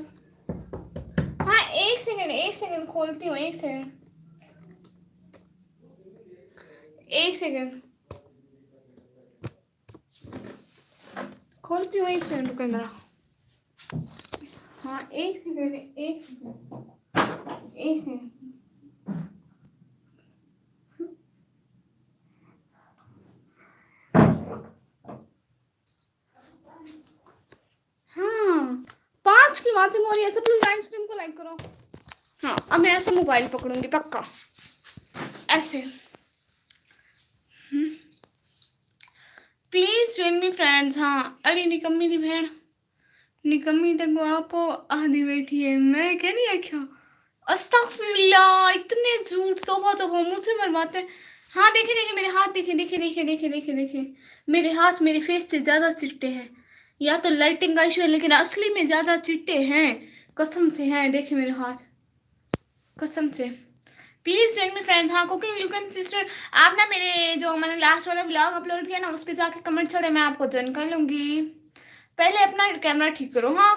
हाँ एक सेकंड खोलती हूँ। एक सेकंड खोलती हूँ। एक सेकंड रुको जरा। हाँ एक सेकंड। हाँ 5 की बातें हो रही है। सब लोग लाइव स्ट्रीम को लाइक करो। हाँ अब मैं ऐसे मोबाइल पकड़ूंगी पक्का, ऐसे। Please join me friends. हाँ अरे निकम्मी दी बहन, निकम्मी तक आप आधी बैठी है, मैं क्या नहीं आख्या। अस्तगफिरुल्लाह, इतने झूठ। तौबा तौबा, मुझसे मरवाते हैं। हाँ देखे देखे मेरे हाथ, देखे मेरे हाथ मेरे फेस से ज्यादा चिट्टे हैं। या तो लाइटिंग का इशू है, लेकिन असली में ज्यादा चिट्टे हैं, कसम से हैं। देखे मेरे हाथ। कसम से। Please tell me friends. हाँ कुकिंग लुकन सिस्टर, आप ना मेरे जो मैंने लास्ट वाला व्लॉग अपलोड किया ना उस पर जाके कमेंट छोड़े, मैं आपको ज्वाइन कर लूंगी। पहले अपना कैमरा ठीक करो। हाँ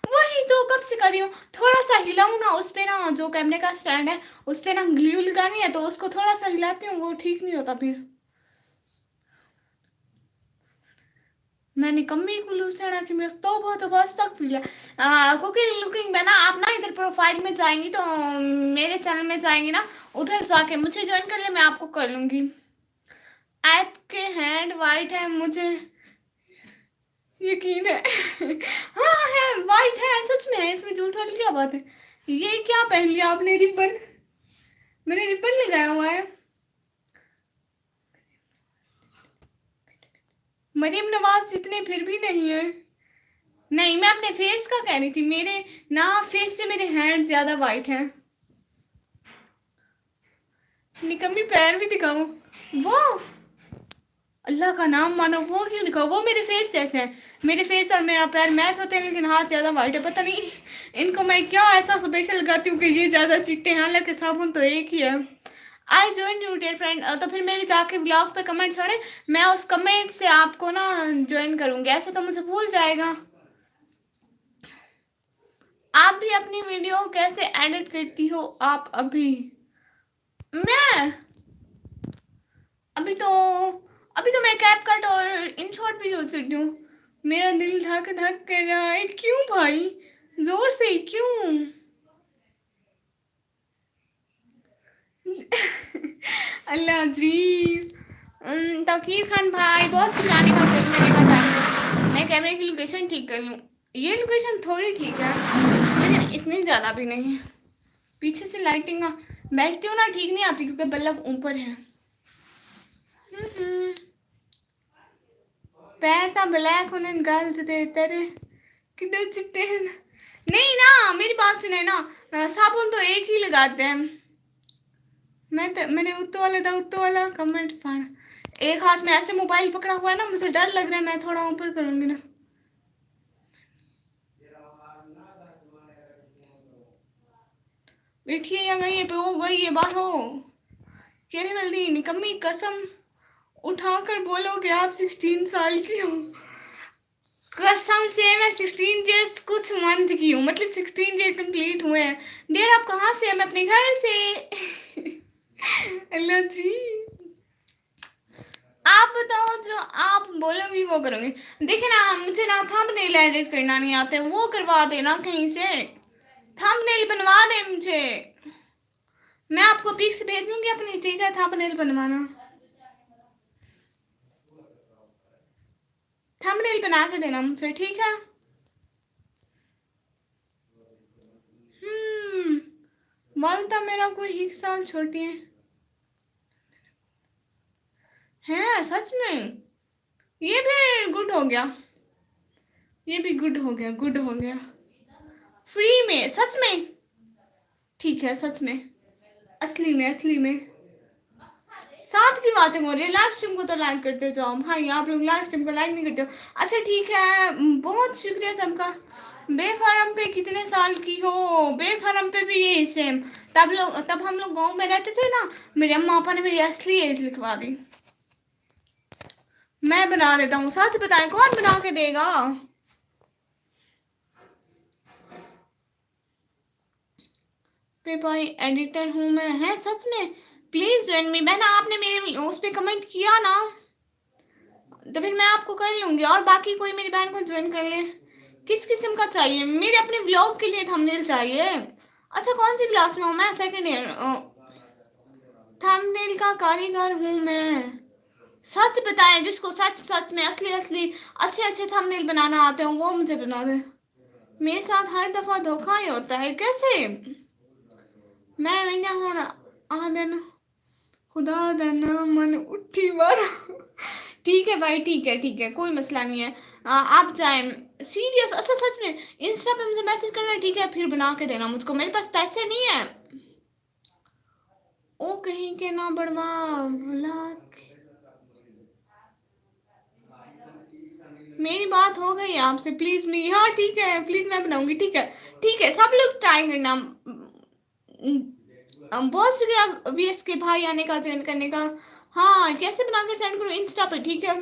वही तो कब से कर रही हूँ। थोड़ा सा हिलाऊं ना उस पे ना, जो कैमरे का स्टैंड है उस पे ना ग्लू लगानी है, तो उसको थोड़ा सा हिलाती हूँ, वो ठीक नहीं होता फिर। मैंने कमी कुल्लू से कि मैं तो बहुत बस तक फिर कुकिंग लुकिंग में ना, आप ना इधर प्रोफाइल में जाएंगी तो मेरे चैनल में जाएंगी ना, उधर जाके मुझे ज्वाइन कर ले, मैं आपको कर लूंगी। आपके हैंड वाइट है, मुझे यकीन है। हाँ है, वाइट है, सच में है, इसमें झूठ वाली क्या बात है। ये क्या पहन लिया आपने, रिबन? मैंने रिबन लगाया हुआ है। मरीम नवाज जितने फिर भी नहीं है। नहीं, मैं अपने फेस का कह रही थी, मेरे ना फेस से मेरे हैंड ज्यादा वाइट हैं। निकम्मी पैर भी दिखाऊं? वो अल्लाह का नाम मानो, वो क्यों दिखाओ, वो मेरे फेस जैसे है। मेरे फेस और मेरा पैर मैच होते हैं, लेकिन हाथ ज्यादा वाइट है। पता नहीं इनको मैं क्या ऐसा स्पेशल लगाती हूँ कि ये ज्यादा चिट्टे हैं, हालांकि साबुन तो एक ही है। I join you dear friend. तो फिर मेरे जाके ब्लॉग पे कमेंट छोड़े, मैं उस कमेंट से आपको ना ज्वाइन करूंगी, ऐसे तो मुझे भूल जाएगा। आप भी अपनी वीडियो कैसे एडिट करती हो आप अभी? मैं अभी तो मैं कैप कट और इन शॉर्ट भी यूज करती हूँ। मेरा दिल धक धक कर रहा है, क्यों भाई? जोर से क्यों? अल्लाह जी। तकीर खान भाई, बहुत शुक्राने का देखने का टाइम। मैं कैमरे की लोकेशन ठीक कर लूँ। ये लोकेशन थोड़ी ठीक है, लेकिन इतनी ज़्यादा भी नहीं है। पीछे से लाइटिंग बैठती हूँ ना, ठीक नहीं आती क्योंकि बल्ब ऊपर है। पैर ता ब्लैक होने गर्ल्स दे तेरे कितने चिट्टे हैं। नहीं ना, मेरी बात सुने ना, साबुन तो एक ही लगाते हैं। मैंने उत्तो वाला कमेंट पढ़ा। एक हाथ में ऐसे मोबाइल पकड़ा हुआ है ना, मुझे डर लग रहा है, मैं थोड़ा ऊपर करूंगी ना। बैठिए या गई है पे हो गई है बाहर हो। कह रही जल्दी निकम्मी, कसम उठाकर बोलोगे आप 16 साल की हो? कसम से मैं 16 ईयर्स कुछ मंथ की हूँ, मतलब 16 ईयर कंप्लीट हुए हैं। डियर आप कहाँ से? मैं अपने घर से। अल्लाह जी। आप बताओ, जो आप बोलोगी वो करूंगी। देखिए ना, मुझे ना थंबनेल एडिट करना नहीं आता, वो करवा देना कहीं से। थंबनेल बनवा दे मुझे, मैं आपको पिक्स भेजूंगी अपनी, ठीक है? थंबनेल बनवाना, थंबनेल बना के देना मुझे, ठीक है? मालता मेरा कोई 1 साल छोटी है सच में। ये भी गुड हो गया, ये भी गुड हो गया, गुड हो गया। फ्री में, सच में? ठीक है, सच में, असली में, असली में। साथ की वाचिंग हो रही है, लाइव स्ट्रीम को तो लाइक करते जाओ भाई, आप लोग लाइव स्ट्रीम को लाइक नहीं करते हो। अच्छा ठीक है, बहुत शुक्रिया सबका। बेफारम पे कितने साल की हो? बेफारम पे भी यही सेम। तब हम लोग गांव में रहते थे ना, मेरे अम्मा पापा ने मेरी असली एज लिखवा दी। मैं बना देता हूँ, सच बताएं कौन बना के देगा? पे भाई एडिटर हूँ मैं, है सच में। Please join me. बहना आपने मेरे उस पर कमेंट किया ना, तो फिर मैं आपको कर लूंगी, और बाकी कोई मेरी बहन को ज्वाइन कर ले। किस किस्म का चाहिए? मेरे अपने ब्लॉग के लिए थंबनेल चाहिए। अच्छा कौन सी क्लास में हूँ मैं? Second year. थंबनेल का कारीगर हूँ मैं। सच बताएं, जिसको सच सच में असली असली अच्छे अच्छे थंबनेल बनाना आते हो वो मुझे बना दे। मेरे साथ हर दफा धोखा ही होता है, कैसे? मैं मैंने हूँ आदन खुदा दा नाम मन उठी बार। ठीक है भाई, ठीक है, ठीक है, कोई मसला नहीं है। आप जाए सीरियस। अच्छा सच में इंस्टा पे मुझे मैसेज करना, ठीक है? फिर बना के देना मुझको, मेरे पास पैसे नहीं है। ओ कहीं के ना बढ़वा भला। मेरी बात हो गई आपसे, प्लीज मी। हाँ ठीक है, प्लीज मैं बनाऊंगी, ठीक है? ठीक है, सब लोग ट्राई करना। बहुत शुक्रिया वीएस के भाई आने का, ज्वाइन करने का। हाँ, कैसे बनाकर सेंड करूँ इंस्टा पे? ठीक है,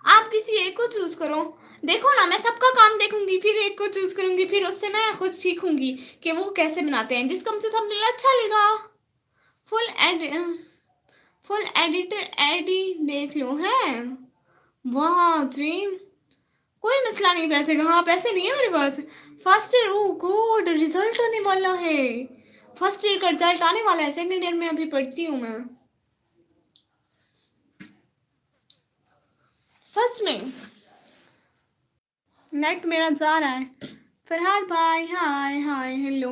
आप किसी एक को चूज करो। देखो ना, मैं सबका काम देखूंगी, फिर एक को चूज करूंगी, फिर उससे मैं खुद सीखूंगी कि वो कैसे बनाते हैं, जिसका मुझे थंबनेल अच्छा लगा। फुल एड फुल एडिटर एडी देख लो है। वाह जी, कोई मसला नहीं पैसे का। हाँ, पैसे नहीं है मेरे पास। फर्स्ट ईयर, ओ गॉड, रिजल्ट आने वाला है। फर्स्ट ईयर का रिजल्ट आने वाला है, सेकेंड ईयर में अभी पढ़ती हूँ मैं। सच में नेट मेरा जा रहा है। फरहाद भाई, हाय हाय हेलो।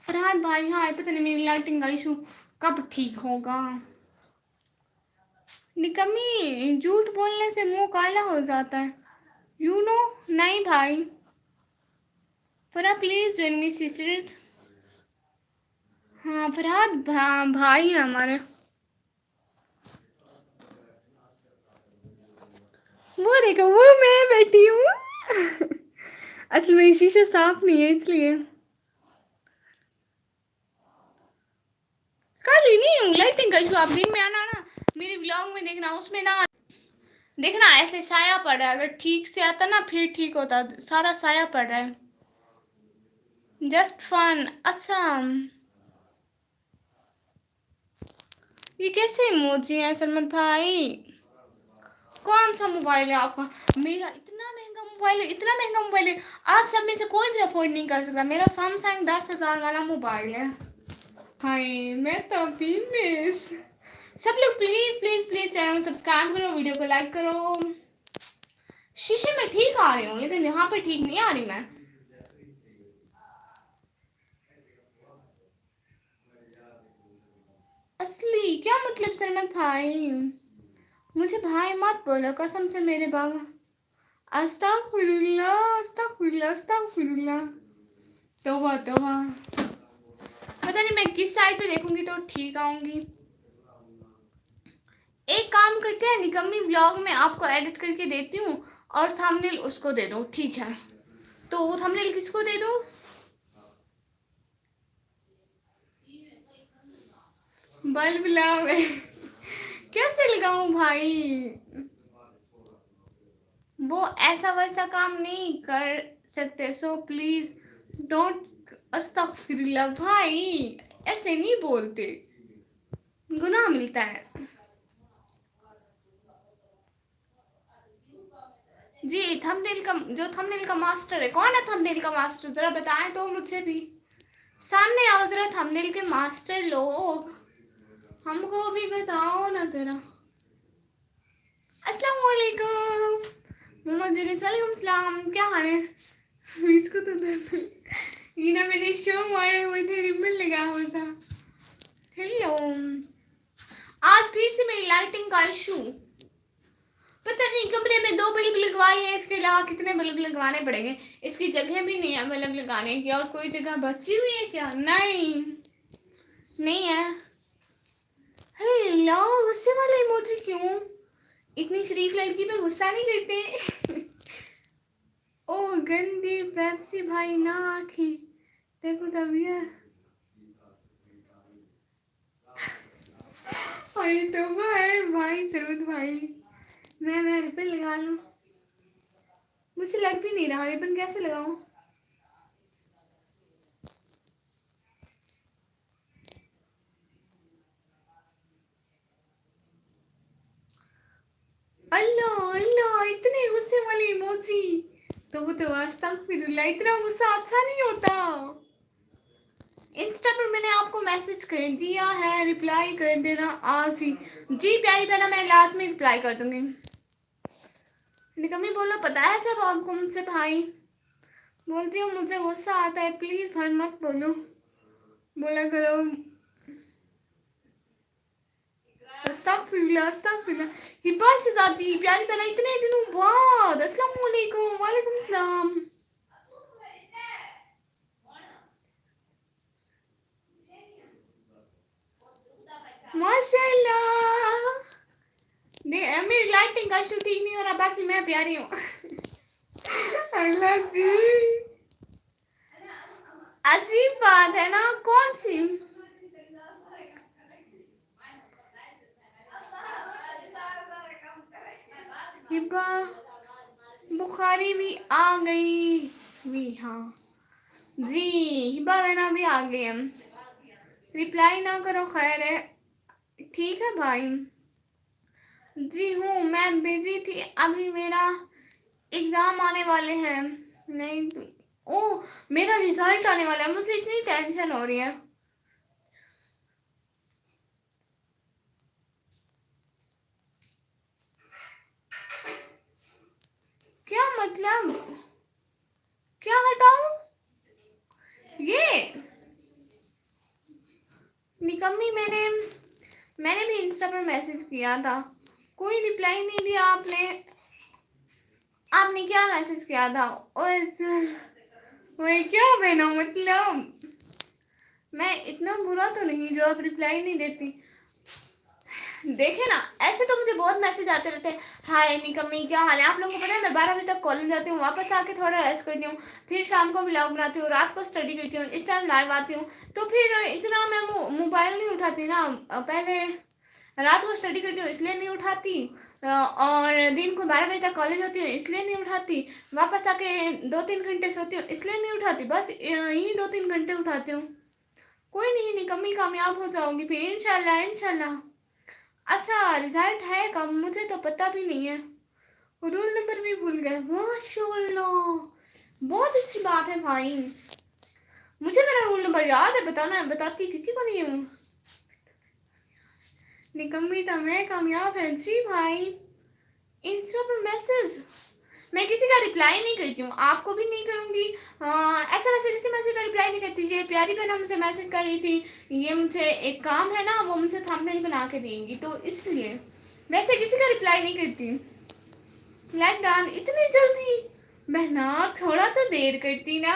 फरहाद भाई हाय, पता नहीं मेरी लाइटिंग का इशू कब ठीक होगा। निकम्मी, झूठ बोलने से मुंह काला हो जाता है, यू नो। नहीं भाई, फरा प्लीज ज्वाइन मी सिस्टर्स। हाँ फरहाद भाई है हमारे। वो देखो, वो मैं बैठी हूँ। असल में शीशा साफ नहीं है इसलिए। कर ही नहीं हूँ, लाइटिंग का इशू। आप दिन में आना ना, मेरे ब्लॉग में देखना, उसमें ना देखना ऐसे साया पड़ रहा है। अगर ठीक से आता ना फिर ठीक होता। सारा साया पड़ रहा है। Just fun. अच्छा, ये कैसे इमोजी है सलमत भाई? कौन सा मोबाइल है आपका? मेरा इतना महंगा मोबाइल है, इतना महंगा मोबाइल है, आप सब में से कोई भी अफोर्ड नहीं कर सकता। मेरा सैमसंग 10,000 वाला मोबाइल है। हाय, मैं तो मिस। सब लोग please please please channel subscribe करो, वीडियो को लाइक करो। शीशे में ठीक आ रही हूँ, लेकिन यहाँ पे ठीक नहीं आ रही मैं। असली क्या मतलब सरमत भाई? मुझे भाई मत बोलो कसम से मेरे बाबा। अस्तगफुरुल्लाह अस्तगफुरुल्लाह अस्तगफुरुल्लाह। तौबा तौबा। पता नहीं मैं किस साइड पे देखूंगी तो ठीक आऊंगी। एक काम करते हैं, निकम्मी ब्लॉग में आपको एडिट करके देती हूँ और थंबनेल उसको दे दो, ठीक है? तो वो थंबनेल किसको दे दूँ? बल्ब लावे। कैसे लगाऊं भाई? वो ऐसा वैसा काम नहीं कर सकते, सो प्लीज डोंट। अस्तगफिरुल्लाह भाई, ऐसे नहीं बोलते, गुनाह मिलता है। जी, थंबनेल का जो थंबनेल का मास्टर है, कौन है थंबनेल का मास्टर? जरा बताएं तो मुझे भी। सामने आओ जरा, थंबनेल के मास्टर लोग, हमको भी बताओ ना जरा। अस्सलाम वालेकुम मोहम्मद यूनुस, वालेकुम सलाम, क्या हाल है? इसको तो दर्द ये ना, मैंने शो मारे हुए थे, रिबन लगा हुआ था। हेलो, आज फिर से मेरी लाइटिंग का इशू। पता नहीं, कमरे में 2 बल्ब लगवाए हैं, इसके अलावा कितने बल्ब लगवाने पड़ेंगे? इसकी जगह भी नहीं है बल्ब लगाने की। और कोई जगह बची हुई है क्या? नहीं, नहीं है। हेलो, गुस्से वाला इमोजी क्यों? इतनी शरीफ लड़की पे गुस्सा नहीं करते। ओ गंदी पेप्सी भाई ना आखी, देखो तभी है। भाई तो भाई भाई जरूर भाई, मैं रिबन लगा लूं। मुझसे लग भी नहीं रहा, रिबन कैसे लगाऊं? अल्लाह अल्लाह, इतने गुस्से वाली इमोजी। तो वो तो अस्तगफिरुल्लाह, इतना गुस्सा अच्छा नहीं होता। इंस्टा पर मैंने आपको मैसेज कर दिया है, रिप्लाई कर देना आज ही। जी प्यारी बहना, मैं लास्ट में रिप्लाई कर दूंगी। निकम्मी बोलो, पता है सब आपको मुझसे भाई? बोलती हूँ मुझे गुस्सा आता है, प्लीज भाई मत बोलो, बोला करो। अस्तगफिरुल्लाह अस्तगफिरुल्लाह। हिबा शहजादी प्यारी बहना, इतने दिनों बाद, अस्सलाम वालेकुम। वालेकुम सलाम। माशाल्लाह। मेरी लाइटिंग का इशू ठीक नहीं हो रहा, बाकी मैं प्यारी हूँ। अल्लाह जी, अजीब बात है ना। कौन सी? हिबा बुखारी भी आ गई भी, हाँ जी, हिबा बहना भी आ गई। हम रिप्लाई ना करो, खैर है, ठीक है भाई। जी हूँ, मैं बिजी थी, अभी मेरा एग्जाम आने वाले हैं। नहीं ओ, मेरा रिजल्ट आने वाला है, मुझे इतनी टेंशन हो रही है। क्या मतलब? क्या हटाऊं? ये निकम्मी, मैंने भी इंस्टा पर मैसेज किया था, कोई रिप्लाई नहीं दिया आपने। आपने क्या मैसेज किया था? वही क्या बहना, मतलब मैं इतना बुरा तो नहीं जो आप रिप्लाई नहीं देती। देखे ना, ऐसे तो मुझे बहुत मैसेज आते रहते हैं, हाय निकम्मी क्या हाल है। आप लोगों को पता है मैं 12 बजे तक कॉलेज जाती हूँ, वापस आके थोड़ा रेस्ट करती हूँ, फिर शाम को व्लॉग बनाती हूँ, रात को स्टडी करती हूँ, इस टाइम लाइव आती हूँ। तो फिर इतना मैं मोबाइल नहीं उठाती ना। पहले रात को स्टडी करती हूँ इसलिए नहीं उठाती, और दिन को 12 बजे तक कॉलेज होती हूँ इसलिए नहीं उठाती, वापस आके 2-3 घंटे सोती हूँ इसलिए नहीं उठाती, बस यही 2-3 घंटे उठाती हूँ। कोई नहीं, निकम्मी कामयाब हो जाऊंगी फिर, इंशाल्लाह इंशाल्लाह। अच्छा, रिजल्ट है कब? मुझे तो पता भी नहीं है, रोल नंबर भी भूल गए। माशाल्लाह, बहुत अच्छी बात है भाई। मुझे मेरा रोल नंबर याद है, बताना है, बताती किसी को नहीं हूँ। निकम्मी तो मैं कामयाब है जी भाई। इंस्टा पर मैसेज मैं किसी का रिप्लाई नहीं करती हूँ, आपको भी नहीं करूंगी। ऐसा वैसे किसी मैसेज का रिप्लाई नहीं करती। ये प्यारी बहना मुझे मैसेज कर रही थी, ये मुझे एक काम है ना, वो मुझे थंबनेल बना के देंगी, तो इसलिए वैसे किसी का रिप्लाई नहीं करती। लाइक डान इतनी जल्दी? बहना थोड़ा तो देर करती ना।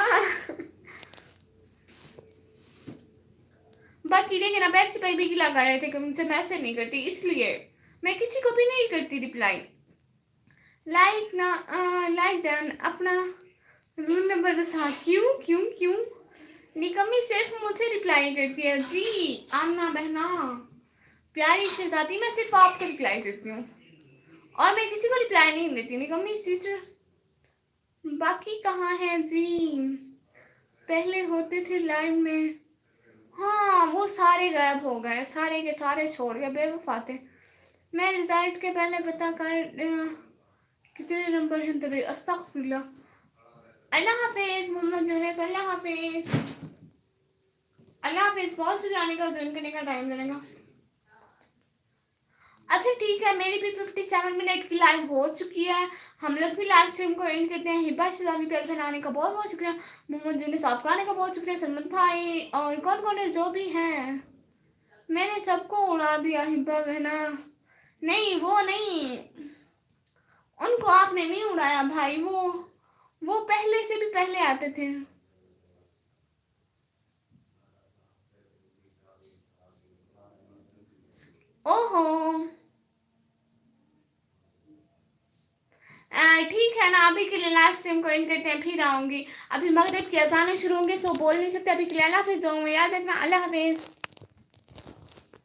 बाकी देखे ना, बैठ से भी गिला कर रहे थे कि मुझे मैसेज नहीं करती, इसलिए मैं किसी को भी नहीं करती रिप्लाई। लाइक ना, लाइक डन, अपना रूल नंबर बता। क्यों क्यों क्यों? निकम्मी सिर्फ मुझे रिप्लाई करती है जी। आमना बहना प्यारी शहजादी, मैं सिर्फ आपको रिप्लाई करती हूँ और मैं किसी को रिप्लाई नहीं देती। निकम्मी सिस्टर बाकी कहाँ है जी? पहले होते थे लाइव में, हाँ वो सारे गायब हो गए, सारे के सारे छोड़ गए, बेवफा थे। मैं रिजल्ट के पहले पता कर कितने नंबर हैं तेरे। अस्तगफिरुल्लाह। अल्लाह हाफिज मोहम्मद यूनुस, अल्लाह हाफिज, अल्लाह हाफिज। बहुत शुक्राने का ज्वाइन करने का टाइम देने का। अच्छा ठीक है, मेरी भी 57 मिनट की लाइव हो चुकी है, हम लोग भी लाइव स्ट्रीम को एंड करते हैं। हिबा शहजादी प्यार बनाने का बहुत बहुत शुक्रिया, मोहम्मद यूनुस आपका आने का बहुत शुक्रिया, सलमत भाई और कौन कौन है जो भी हैं, मैंने सबको उड़ा दिया। हिबा बहना नहीं, वो नहीं, उनको आपने नहीं उड़ाया भाई, वो पहले से भी पहले आते थे। ओहो ठीक है ना, अभी के लिए लाइव स्ट्रीम को एंड करते हैं, फिर आऊंगी। अभी मगरिब की अजानें शुरू होंगी, सो बोल नहीं सकते अभी के लिए। अल्लाह हाफिज, दुआ में याद रखना। अल्लाह हाफिज।